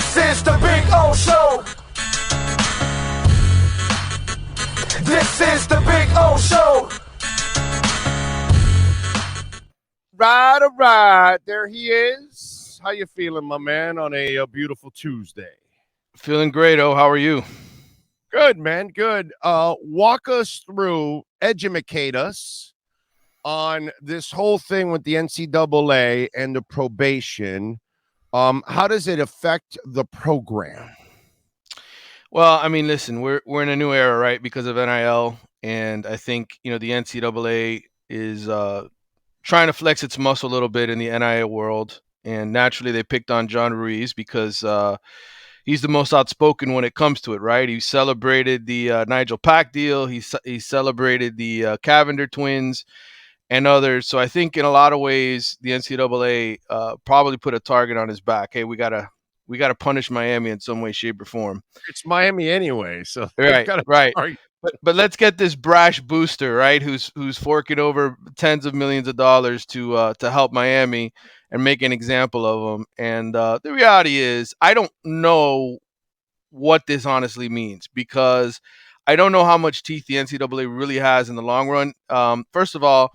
This is the Big O Show. This is the Big O Show. Right, all right. There he is. How you feeling, my man, on a beautiful Tuesday? Feeling great. Oh, how are you? Good, man. Good. Walk us through, educate us on this whole thing with the NCAA and the probation. How does it affect the program? Well, I mean, listen, we're in a new era, right? Because of NIL, and I think the NCAA is trying to flex its muscle a little bit in the NIL world, and naturally they picked on John Ruiz because he's the most outspoken when it comes to it, right? He celebrated the Nigel Pack deal. He celebrated the Cavender twins and others. So I think in a lot of ways the NCAA probably put a target on his back. Hey, we gotta punish Miami in some way, shape, or form. It's Miami anyway, so Right. But let's get this brash booster, right? Who's forking over tens of millions of dollars to help Miami and make an example of them. And the reality is, I don't know what this honestly means because I don't know how much teeth the NCAA really has in the long run. First of all,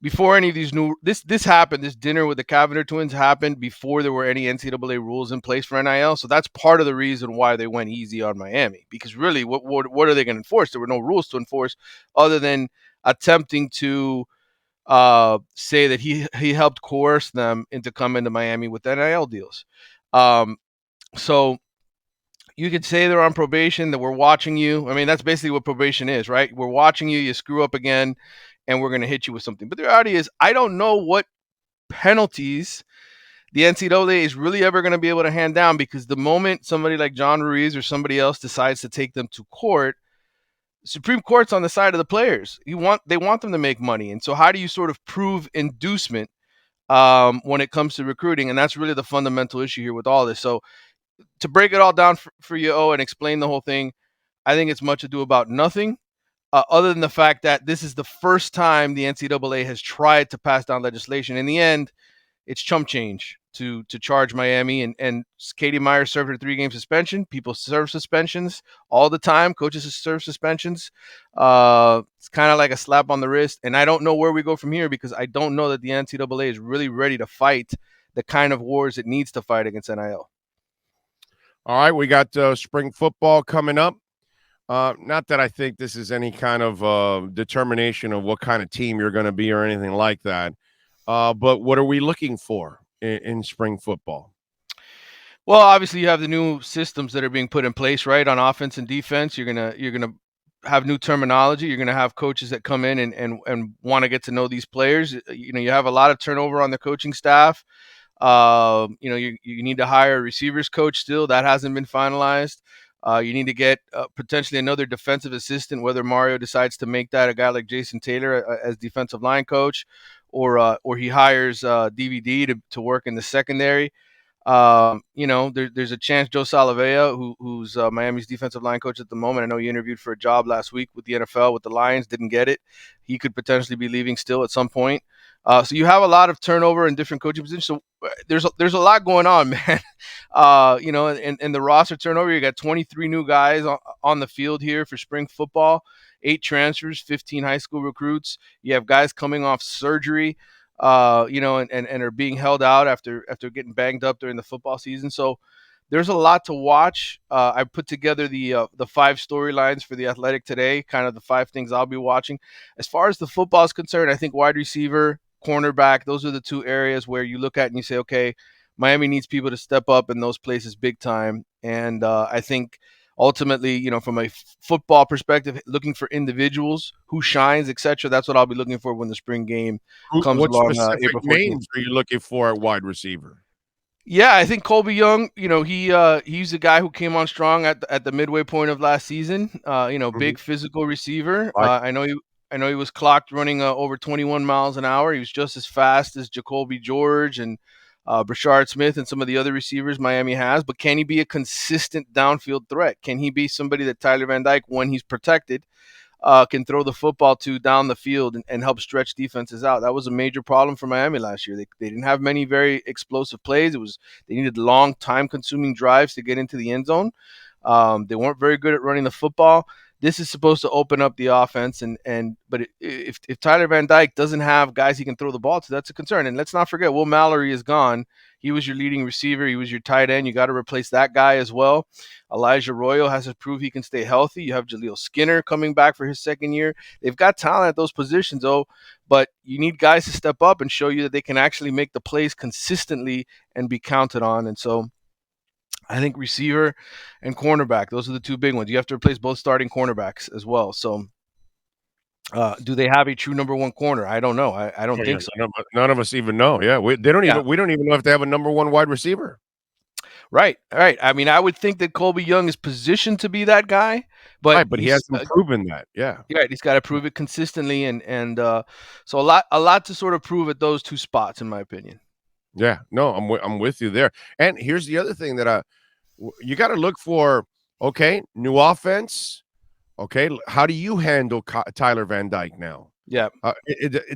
before any of these this happened, this dinner with the Cavender twins happened before there were any NCAA rules in place for NIL. So that's part of the reason why they went easy on Miami, because really what are they going to enforce? There were no rules to enforce other than attempting to say that he helped coerce them into coming to Miami with NIL deals. So you could say they're on probation, that we're watching you. I mean, that's basically what probation is, right? We're watching you, you screw up again, and we're going to hit you with something. But the reality is, I don't know what penalties the NCAA is really ever going to be able to hand down, because the moment somebody like John Ruiz or somebody else decides to take them to court, Supreme Court's on the side of the players. They want them to make money. And so how do you sort of prove inducement when it comes to recruiting? And that's really the fundamental issue here with all this. So to break it all down for you, and explain the whole thing, I think it's much ado about nothing. Other than the fact that this is the first time the NCAA has tried to pass down legislation. In the end, it's chump change to charge Miami. And Katie Meyer served her 3-game suspension. People serve suspensions all the time. Coaches serve suspensions. It's kind of like a slap on the wrist. And I don't know where we go from here, because I don't know that the NCAA is really ready to fight the kind of wars it needs to fight against NIL. All right, we got spring football coming up. Not that I think this is any kind of determination of what kind of team you're going to be or anything like that. But what are we looking for in spring football? Well, obviously you have the new systems that are being put in place, right? On offense and defense, you're gonna have new terminology. You're gonna have coaches that come in and want to get to know these players. You have a lot of turnover on the coaching staff. You need to hire a receivers coach still. That hasn't been finalized. You need to get potentially another defensive assistant, whether Mario decides to make that a guy like Jason Taylor as defensive line coach, or he hires DVD to work in the secondary. There's a chance Joe Salavea, who's Miami's defensive line coach at the moment. I know he interviewed for a job last week with the NFL with the Lions, didn't get it. He could potentially be leaving still at some point. So you have a lot of turnover in different coaching positions. So there's a lot going on, man. In the roster turnover, you got 23 new guys on the field here for spring football, 8 transfers, 15 high school recruits. You have guys coming off surgery, and are being held out after getting banged up during the football season. So there's a lot to watch. I put together the 5 storylines for The Athletic today, kind of the 5 things I'll be watching. As far as the football is concerned, I think wide receiver, cornerback, those are the 2 areas where you look at and you say, okay, Miami needs people to step up in those places big time. And I think ultimately, from a football perspective, looking for individuals who shines, etc. That's what I'll be looking for when the spring game comes what along. Specific April 14th. names are you looking for at wide receiver? Yeah, I think Colby Young. He's a guy who came on strong at the midway point of last season. Big physical receiver. I know he was clocked running over 21 miles an hour. He was just as fast as Jacoby George and Brashard Smith and some of the other receivers Miami has. But can he be a consistent downfield threat? Can he be somebody that Tyler Van Dyke, when he's protected, can throw the football to down the field and help stretch defenses out. That was a major problem for Miami last year. They didn't have many very explosive plays. They needed long, time-consuming drives to get into the end zone. They weren't very good at running the football. This is supposed to open up the offense, but if Tyler Van Dyke doesn't have guys he can throw the ball to, that's a concern. And let's not forget, Will Mallory is gone. He was your leading receiver. He was your tight end. You got to replace that guy as well. Elijah Arroyo has to prove he can stay healthy. You have Jaleel Skinner coming back for his second year. They've got talent at those positions, though, but you need guys to step up and show you that they can actually make the plays consistently and be counted on. And so I think receiver and cornerback, those are the two big ones. You have to replace both starting cornerbacks as well. So do they have a true number one corner? I don't know. I don't think so. None of us even know. Yeah, we don't Yeah. even. We don't even know if they have a number one wide receiver. Right. I mean, I would think that Colby Young is positioned to be that guy, but But he hasn't proven that. Yeah. Right. He's got to prove it consistently, and so a lot to sort of prove at those two spots, in my opinion. Yeah. No, I'm with you there. And here's the other thing that you got to look for. Okay, new offense. Okay, how do you handle Tyler Van Dyke now? Yeah.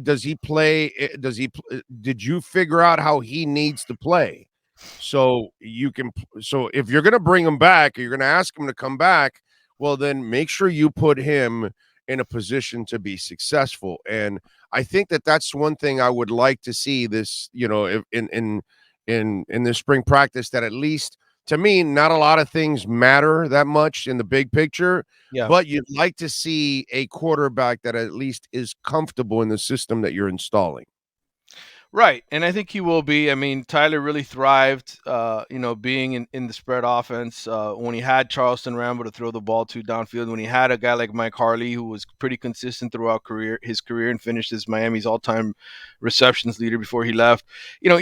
Does he play? Did you figure out how he needs to play? So you can. So if you're going to bring him back, or you're going to ask him to come back, well, then make sure you put him in a position to be successful. And I think that that's one thing I would like to see this. In this spring practice, that at least. To me, not a lot of things matter that much in the big picture, but you'd like to see a quarterback that at least is comfortable in the system that you're installing. Right, and I think he will be. I mean, Tyler really thrived, being in the spread offense when he had Charleston Rambo to throw the ball to downfield, when he had a guy like Mike Harley, who was pretty consistent throughout his career and finished as Miami's all-time receptions leader before he left. You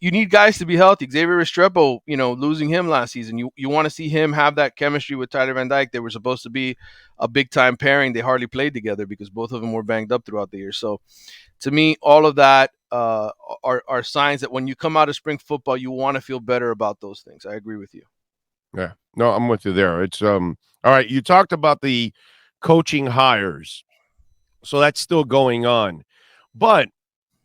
need guys to be healthy. Xavier Restrepo, losing him last season, you want to see him have that chemistry with Tyler Van Dyke. They were supposed to be a big-time pairing. They hardly played together because both of them were banged up throughout the year. So, to me, all of that are signs that when you come out of spring football, you want to feel better about those things. I agree with you. Yeah, no, I'm with you there. It's all right. You talked about the coaching hires, so that's still going on. But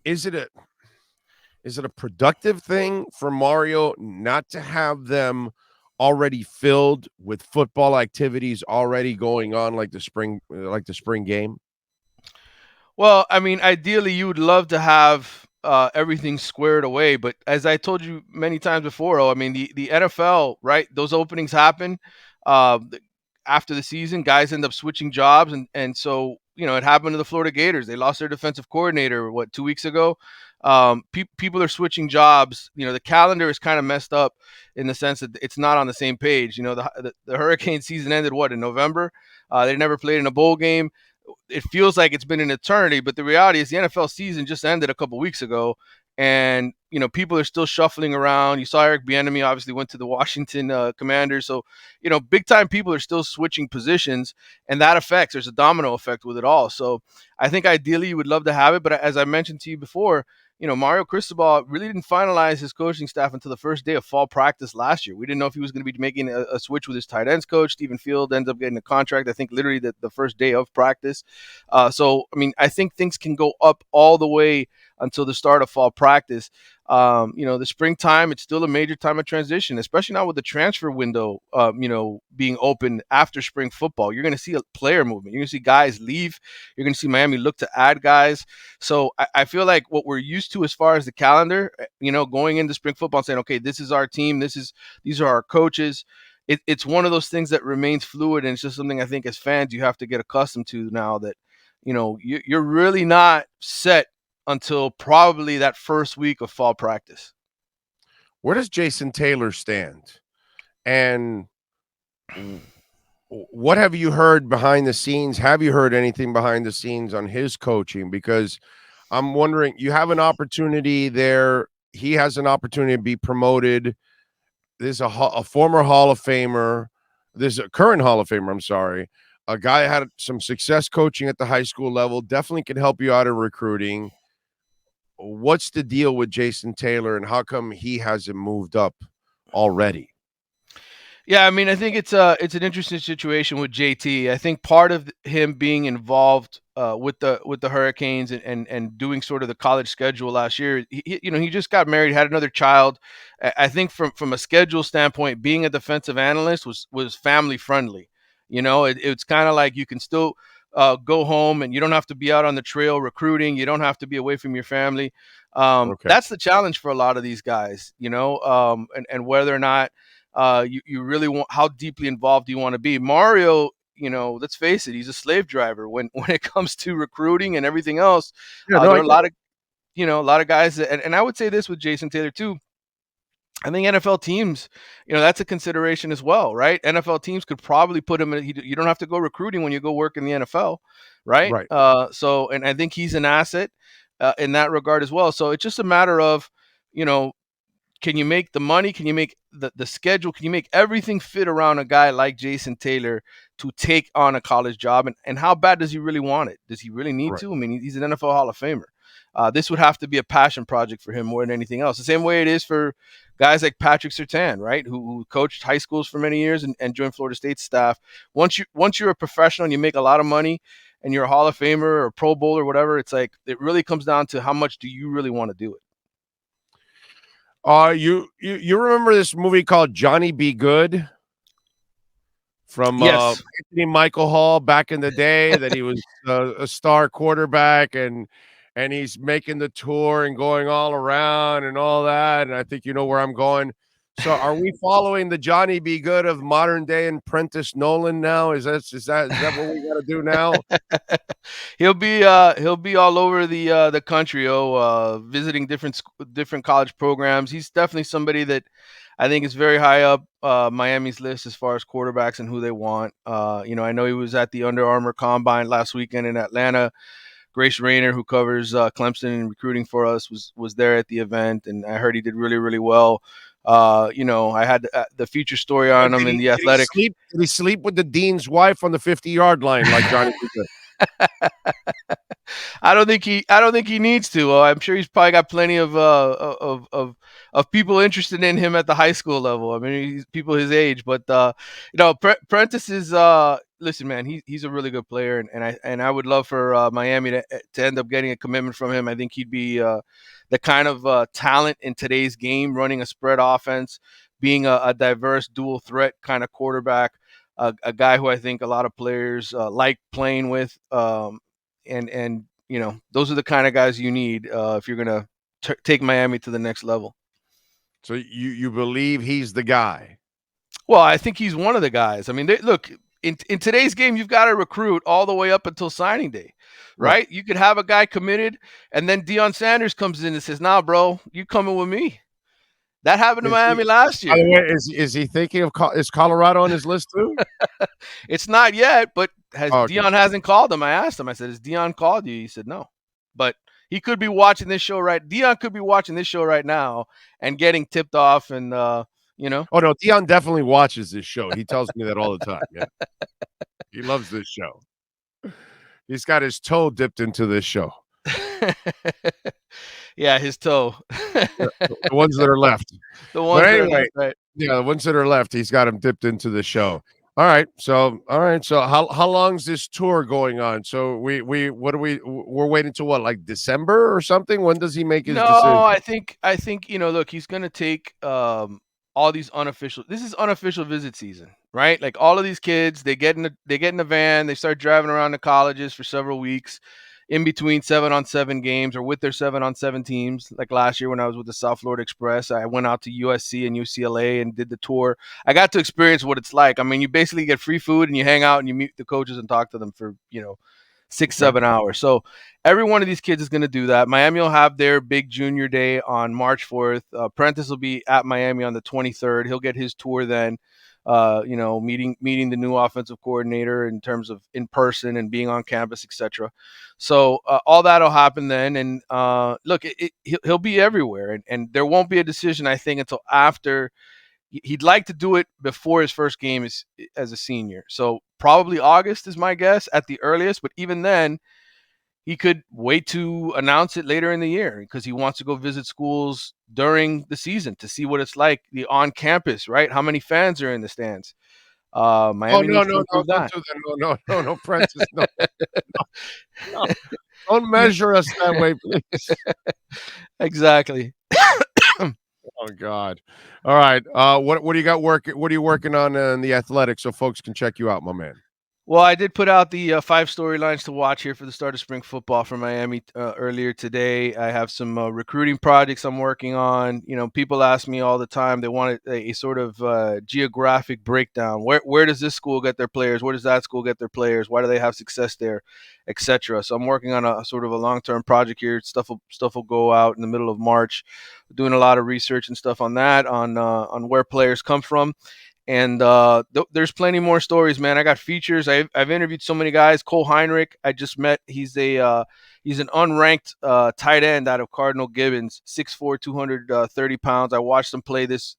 is it a productive thing for Mario not to have them already filled with football activities already going on, like the spring game? Well, I mean, ideally, you would love to have everything squared away. But as I told you many times before, I mean, the NFL, right? Those openings happen uh, after the season. Guys end up switching jobs, and so it happened to the Florida Gators. They lost their defensive coordinator 2 weeks ago. People are switching jobs. The calendar is kind of messed up in the sense that it's not on the same page. The hurricane season ended in November. They never played in a bowl game. It feels like it's been an eternity, but the reality is the NFL season just ended a couple weeks ago, and people are still shuffling around. You saw Eric Bieniemy obviously went to the Washington Commanders, so big time people are still switching positions, and that affects. There's a domino effect with it all. So I think ideally you would love to have it, but as I mentioned to you before, Mario Cristobal really didn't finalize his coaching staff until the first day of fall practice last year. We didn't know if he was going to be making a switch with his tight ends coach. Stephen Field ends up getting a contract, I think, literally the first day of practice. So, I mean, I think things can go up all the way until the start of fall practice. The springtime, it's still a major time of transition, especially now with the transfer window, being open after spring football. You're going to see a player movement. You're going to see guys leave. You're going to see Miami look to add guys. So I feel like what we're used to as far as the calendar, going into spring football and saying, okay, this is our team. These are our coaches. It's one of those things that remains fluid. And it's just something I think as fans, you have to get accustomed to now that, you're really not set until probably that first week of fall practice. Where does Jason Taylor stand? And what have you heard behind the scenes? Have you heard anything behind the scenes on his coaching? Because I'm wondering, you have an opportunity there. He has an opportunity to be promoted. There's a former Hall of Famer. There's a current Hall of Famer, I'm sorry. A guy had some success coaching at the high school level, definitely can help you out in recruiting. What's the deal with Jason Taylor, and how come he hasn't moved up already? Yeah, I mean, I think it's an interesting situation with JT. I think part of him being involved with the Hurricanes and doing sort of the college schedule last year, he just got married, had another child. I think from a schedule standpoint, being a defensive analyst was family friendly. It's kind of like you can still go home and you don't have to be out on the trail recruiting. You don't have to be away from your family. Okay. That's the challenge for a lot of these guys, and whether or not you really want, how deeply involved do you want to be? Mario, let's face it, he's a slave driver when it comes to recruiting and everything else. Yeah, no, There I are a lot of guys that, and I would say this with Jason Taylor too. I think NFL teams, that's a consideration as well, right? NFL teams could probably put him in. You don't have to go recruiting when you go work in the NFL, right? right. And I think he's an asset in that regard as well. So it's just a matter of, you know, can you make the money? Can you make the schedule? Can you make everything fit around a guy like Jason Taylor to take on a college job? And how bad does he really want it? Does he really need Right. to? I mean, he's an NFL Hall of Famer. This would have to be a passion project for him more than anything else. The same way it is for guys like Patrick Surtain, right? Who coached high schools for many years and joined Florida State's staff. Once you're a professional and you make a lot of money and you're a Hall of Famer or a Pro Bowl or whatever, it's like it really comes down to how much do you really want to do it. You remember this movie called Johnny Be Good from Yes. Anthony Michael Hall back in the day that he was a star quarterback and he's making the tour and going all around and all that, and I think you know where I'm going. So are we following the Johnny Be Good of modern day and Prentice Nolan now? Is that what we got to do now? He'll be all over the country, visiting different college programs. He's definitely somebody that I think is very high up Miami's list as far as quarterbacks and who they want. I know he was at the Under Armour Combine last weekend in Atlanta. Grace Rayner, who covers Clemson and recruiting for us, was there at the event, and I heard he did really, really well. I had the feature story on him in the Athletic. Did he sleep with the dean's wife on the 50-yard line like Johnny Be Good? I don't think he needs to. I'm sure he's probably got plenty of people interested in him at the high school level. I mean, he's people his age, but Prentice is listen, man, he's a really good player, and I would love for Miami to end up getting a commitment from him. I think he'd be the kind of talent in today's game, running a spread offense, being a diverse dual threat kind of quarterback. A guy who I think a lot of players like playing with. And those are the kind of guys you need if you're going to take Miami to the next level. So you believe he's the guy? Well, I think he's one of the guys. I mean, look, in today's game, you've got to recruit all the way up until signing day, right? You could have a guy committed, and then Deion Sanders comes in and says, "Nah, bro, you coming with me." That happened to Miami last year. By the way, is he thinking of is Colorado on his list too? It's not yet, but Okay. Deion hasn't called him. I asked him. I said, "Has Deion called you?" He said, "No," but he could be watching this show right. Deion could be watching this show right now and getting tipped off, and Oh no, Deion definitely watches this show. He tells me that all the time. Yeah, he loves this show. He's got his toe dipped into this show. Yeah, his toe. The ones that are left. The ones that are left, right. Yeah, the ones that are left, he's got them dipped into the show. All right. So how long's this tour going on? So we're waiting to what, like December or something? When does he make his decision? No, I think look, he's gonna take all these unofficial. This is unofficial visit season, right? Like all of these kids, they get in the van, they start driving around the colleges for several weeks, in between 7-on-7 games or with their 7-on-7 teams. Like last year when I was with the South Florida Express, I went out to USC and UCLA and did the tour. I got to experience what it's like. I mean, you basically get free food and you hang out and you meet the coaches and talk to them for 6-7 hours. So every one of these kids is going to do that. Miami will have their big junior day on March 4th. Prentice will be at Miami on the 23rd. He'll get his tour then. Meeting the new offensive coordinator in terms of in person and being on campus, etc. So all that'll happen then. And look, he'll be everywhere, and there won't be a decision, I think, until after. He'd like to do it before his first game as a senior. So probably August is my guess at the earliest. But even then, he could wait to announce it later in the year because he wants to go visit schools during the season to see what it's like the on campus, right? How many fans are in the stands? Miami needs to improve don't that. do that. No, Francis, no, no. Don't measure us that way, please. Exactly. Oh God. All right. What do you got what are you working on in the Athletic so folks can check you out, my man? Well, I did put out the 5 storylines to watch here for the start of spring football for Miami earlier today. I have some recruiting projects I'm working on. You know, people ask me all the time. They want a sort of geographic breakdown. Where does this school get their players? Where does that school get their players? Why do they have success there, etc. So I'm working on a sort of a long-term project here. Stuff will go out in the middle of March. Doing a lot of research and stuff on that, on where players come from. And there's plenty more stories, man. I got features. I've interviewed so many guys. Cole Heinrich, I just met. He's an unranked tight end out of Cardinal Gibbons, 6'4", 230 pounds. I watched him play this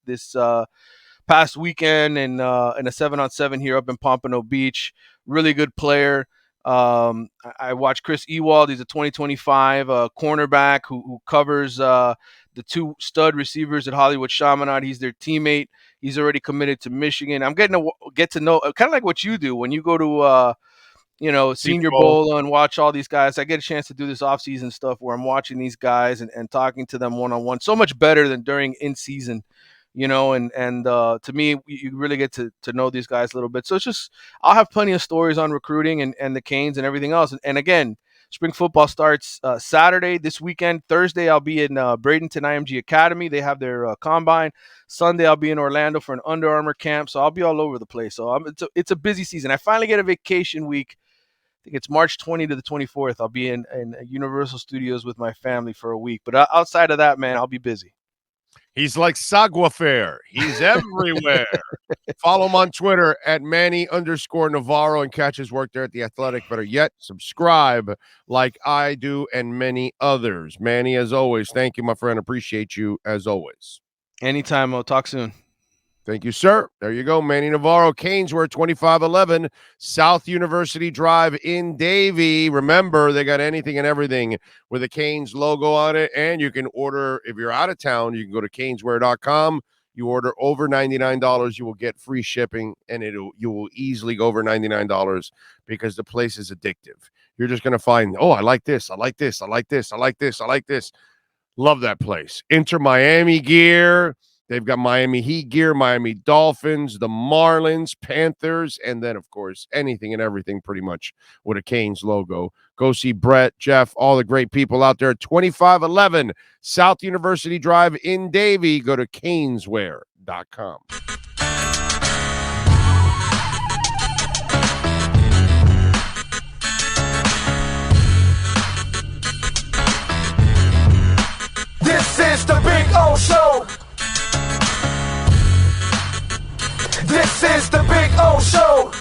past weekend in a 7-on-7 here up in Pompano Beach. Really good player. I watched Chris Ewald. He's a 2025 cornerback who covers the 2 stud receivers at Hollywood Chaminade. He's their teammate. He's already committed to Michigan. I'm getting to get to know, kind of like what you do when you go to Senior Bowl and watch all these guys. I get a chance to do this off-season stuff where I'm watching these guys and talking to them one-on-one. So much better than during in-season, and to me, you really get to know these guys a little bit. So it's just, I'll have plenty of stories on recruiting and the Canes and everything else. And again, spring football starts Saturday this weekend. Thursday, I'll be in Bradenton IMG Academy. They have their combine. Sunday, I'll be in Orlando for an Under Armour camp. So I'll be all over the place. So it's a busy season. I finally get a vacation week. I think it's March 20 to the 24th. I'll be in Universal Studios with my family for a week. But outside of that, man, I'll be busy. He's like Saguafair. He's everywhere. Follow him on Twitter at Manny_Navarro and catch his work there at The Athletic. Better yet, subscribe like I do and many others. Manny, as always, thank you, my friend. Appreciate you as always. Anytime. I'll talk soon. Thank you, sir. There you go. Manny Navarro, Caneswear, 2511 South University Drive in Davie. Remember, they got anything and everything with a Canes logo on it. And you can order, if you're out of town, you can go to caneswear.com. You order over $99, you will get free shipping, and you will easily go over $99 because the place is addictive. You're just going to find, oh, I like this, I like this, I like this, I like this, I like this. Love that place. Inter Miami gear. They've got Miami Heat gear, Miami Dolphins, the Marlins, Panthers, and then, of course, anything and everything pretty much with a Canes logo. Go see Brett, Jeff, all the great people out there. 2511 South University Drive in Davie. Go to caneswear.com. This is the Big O Show. This is the Big O Show.